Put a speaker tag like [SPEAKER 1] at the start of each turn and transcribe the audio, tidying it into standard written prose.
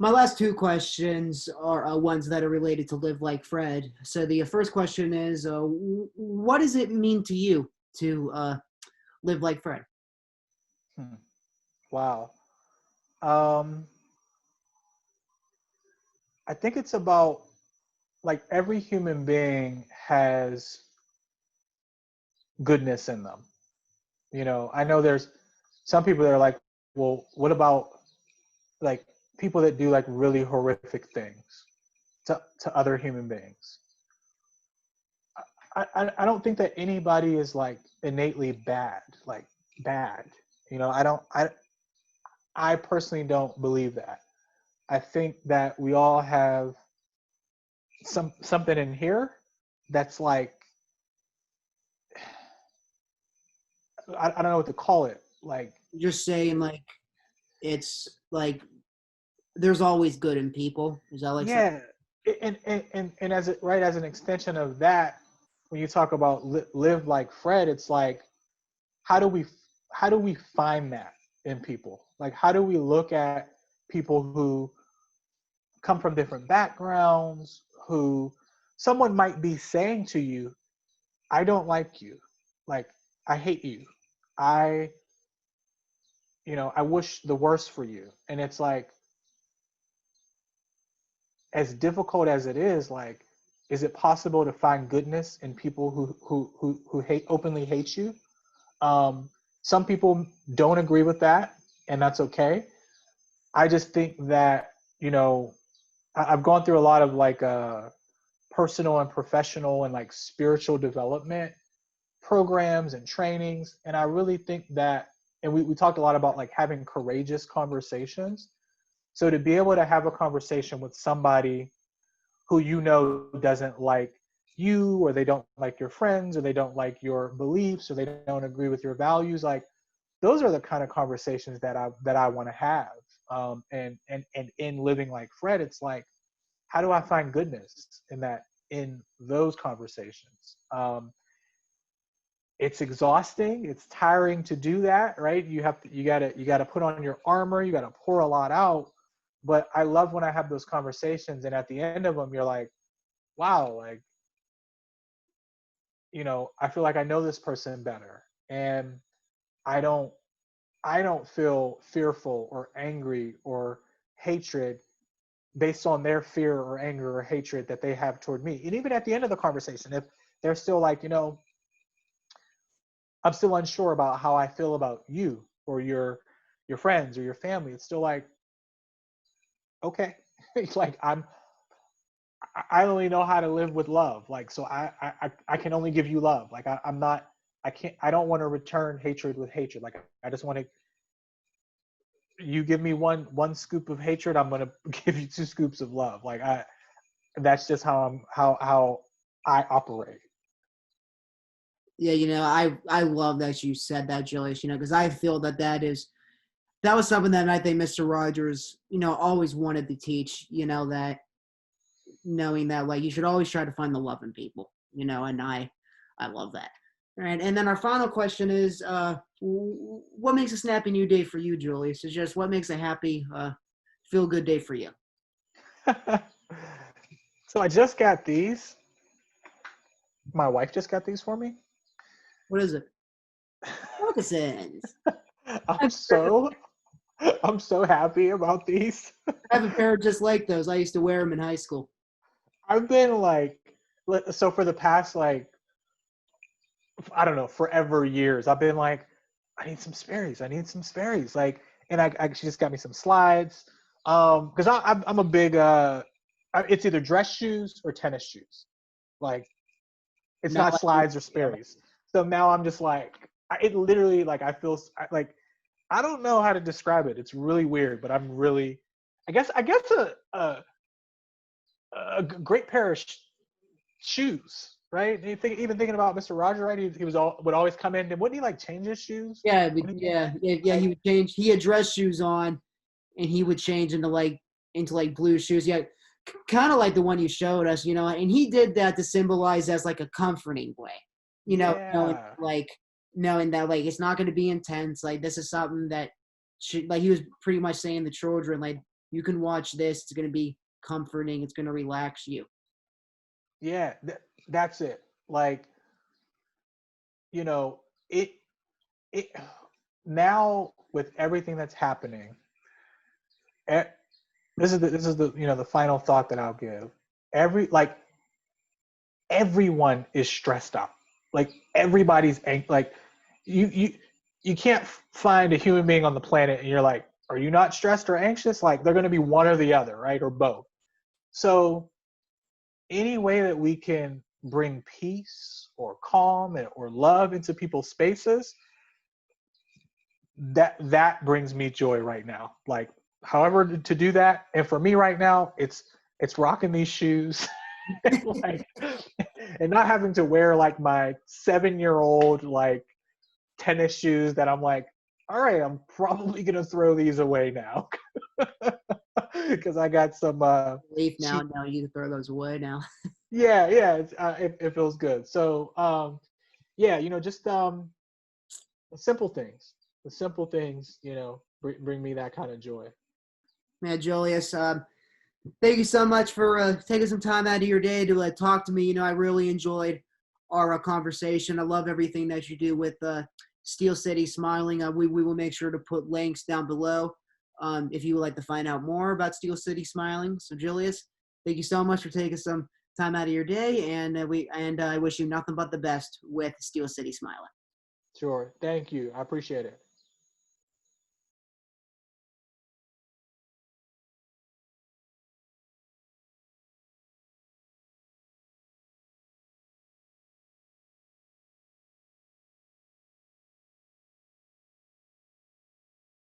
[SPEAKER 1] My last two questions are ones that are related to Live Like Fred. So the first question is, what does it mean to you to live like Fred?
[SPEAKER 2] Hmm. Wow. Um, I think it's about like every human being has goodness in them. I know there's some people that are like, well, what about like people that do like really horrific things to other human beings? I don't think that anybody is like innately bad, like bad. I don't I personally don't believe that. I think that we all have something in here that's like I don't know what to call it. Like
[SPEAKER 1] Just saying, like, it's like there's always good in people. Is that like something?
[SPEAKER 2] yeah, and as it right as an extension of that, when you talk about live like Fred, it's like how do we how do we find that in people? Like how do we look at people who come from different backgrounds, who someone might be saying to you, I don't like you, like I hate you, I I wish the worst for you. And it's like, as difficult as it is it possible to find goodness in people who hate openly hate you? Um, some people don't agree with that, and that's okay. I just think that I've gone through a lot of like personal and professional and like spiritual development programs and trainings, and I really think that, and we talked a lot about like having courageous conversations. So to be able to have a conversation with somebody who doesn't like you, or they don't like your friends, or they don't like your beliefs, or they don't agree with your values, like those are the kind of conversations that I want to have. And in living like Fred, it's like, how do I find goodness in those conversations? It's exhausting, it's tiring to do that, right? You gotta put on your armor, you gotta pour a lot out. But I love when I have those conversations, and at the end of them you're like, wow, like, I feel like I know this person better, and i don't I don't feel fearful or angry or hatred based on their fear or anger or hatred that they have toward me. And even at the end of the conversation, if they're still like, I'm still unsure about how I feel about you or your friends or your family, it's still like, okay. It's like I only know how to live with love. Like, so I can only give you love. Like I'm not, I don't want to return hatred with hatred. Like I just want to, you give me one scoop of hatred, I'm going to give you two scoops of love. Like that's just how I operate.
[SPEAKER 1] Yeah, I love that you said that, Julius. Because I feel that was something that I think Mr. Rogers, always wanted to teach. That knowing that like you should always try to find the love in people. And I love that. All right, and then our final question is, what makes a snappy new day for you, Julius? It's just what makes a happy, feel good day for you.
[SPEAKER 2] So I just got these. My wife just got these for me.
[SPEAKER 1] What is it? Moccasins. I
[SPEAKER 2] I'm
[SPEAKER 1] have, a pair-
[SPEAKER 2] so I'm so happy about these.
[SPEAKER 1] I have a pair just like those. I used to wear them in high school.
[SPEAKER 2] I've been like, so for the past like, I don't know, forever years, I've been like, I need some Sperry's. I need some Sperry's. Like, and she just got me some slides. Because I'm a big it's either dress shoes or tennis shoes. Like, it's
[SPEAKER 1] Not
[SPEAKER 2] not
[SPEAKER 1] like you.
[SPEAKER 2] slides or Sperry's. So now I'm just like, it literally like I feel like I don't know how to describe it. It's really weird, but I'm really, I guess a great pair of shoes, right? And you think, even thinking about Mr. Roger, right? He was would always come in, and wouldn't he like change his shoes?
[SPEAKER 1] Yeah,
[SPEAKER 2] Wouldn't
[SPEAKER 1] yeah.
[SPEAKER 2] he,
[SPEAKER 1] He
[SPEAKER 2] like,
[SPEAKER 1] would change. He had dress shoes on, and he would change into like blue shoes. Yeah, kind of like the one you showed us. And he did that to symbolize as like a comforting way. Knowing
[SPEAKER 2] yeah,
[SPEAKER 1] knowing that like it's not going to be intense. Like this is something that should, like he was pretty much saying the children like you can watch this. It's going to be comforting. It's going to relax you.
[SPEAKER 2] Yeah, that's it. Like, you know, it now with everything that's happening, eh, this is the the final thought that I'll give. Everyone is stressed out. Like everybody's like you you can't find a human being on the planet and you're like, are you not stressed or anxious? Like they're going to be one or the other, right? Or both. So any way that we can bring peace or calm or love into people's spaces, that brings me joy right now. Like however to do that. And for me right now, it's rocking these shoes and like and not having to wear like my 7-year-old like tennis shoes that I'm like, all right, I'm probably gonna throw these away now because I got some
[SPEAKER 1] Leaf now.
[SPEAKER 2] cheap.
[SPEAKER 1] Now you can throw those away now.
[SPEAKER 2] Yeah, it feels good. So yeah, just the simple things. The simple things, bring me that kind of joy.
[SPEAKER 1] Man, Julius, thank you so much for taking some time out of your day to talk to me. I really enjoyed our conversation. I love everything that you do with Steel City Smiling. We will make sure to put links down below if you would like to find out more about Steel City Smiling. So, Julius, thank you so much for taking some time out of your day, and I wish you nothing but the best with Steel City Smiling.
[SPEAKER 2] Sure. Thank you. I appreciate it.